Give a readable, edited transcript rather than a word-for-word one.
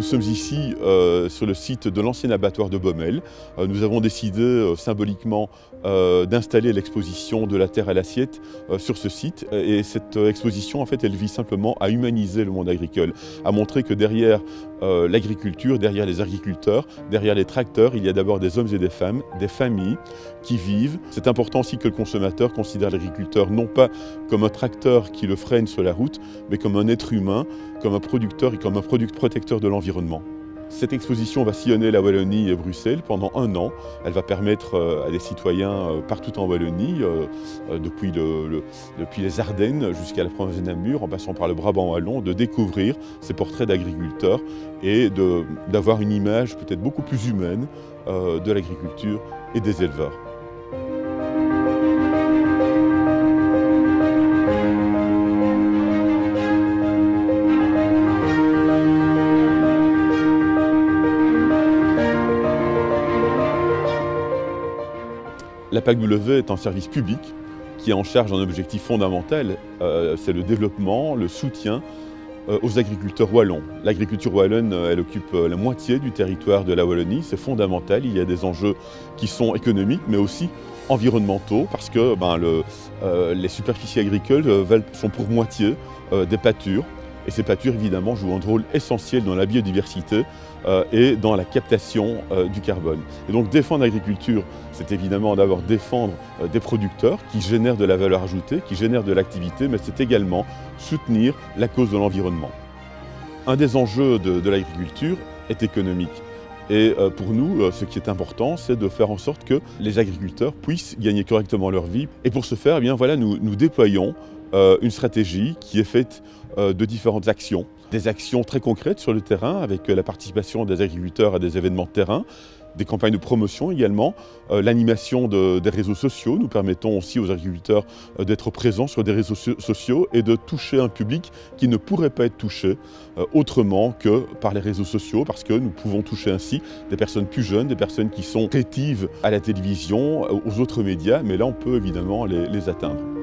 sommes ici sur le site de l'ancien abattoir de Baumel. Nous avons décidé symboliquement d'installer l'exposition de la terre à l'assiette sur ce site. Et cette exposition, en fait, elle vise simplement à humaniser le monde agricole, à montrer que derrière l'agriculture, derrière les agriculteurs, derrière les tracteurs, il y a d'abord des hommes et des femmes, des familles qui vivent. C'est important aussi que le consommateur considère l'agriculteur non pas comme un tracteur qui le freine sur la route, mais comme un être humain, comme un producteur et comme un protecteur de l'environnement. Cette exposition va sillonner la Wallonie et Bruxelles pendant 1 an. Elle va permettre à des citoyens partout en Wallonie, depuis les Ardennes jusqu'à la province de Namur, en passant par le Brabant wallon, de découvrir ces portraits d'agriculteurs et d'avoir une image peut-être beaucoup plus humaine de l'agriculture et des éleveurs. La PACW est un service public qui est en charge d'un objectif fondamental, c'est le développement, le soutien aux agriculteurs wallons. L'agriculture wallonne, elle occupe la moitié du territoire de la Wallonie, c'est fondamental. Il y a des enjeux qui sont économiques mais aussi environnementaux parce que les superficies agricoles sont pour moitié des pâtures. Et ces pâtures, évidemment, jouent un rôle essentiel dans la biodiversité et dans la captation du carbone. Et donc défendre l'agriculture, c'est évidemment d'abord défendre des producteurs qui génèrent de la valeur ajoutée, qui génèrent de l'activité, mais c'est également soutenir la cause de l'environnement. Un des enjeux de l'agriculture est économique. Et pour nous, ce qui est important, c'est de faire en sorte que les agriculteurs puissent gagner correctement leur vie. Et pour ce faire, eh bien, voilà, nous déployons une stratégie qui est faite de différentes actions. Des actions très concrètes sur le terrain avec la participation des agriculteurs à des événements de terrain, des campagnes de promotion également, l'animation des réseaux sociaux. Nous permettons aussi aux agriculteurs d'être présents sur des réseaux sociaux et de toucher un public qui ne pourrait pas être touché autrement que par les réseaux sociaux parce que nous pouvons toucher ainsi des personnes plus jeunes, des personnes qui sont rétives à la télévision, aux autres médias, mais là on peut évidemment les atteindre.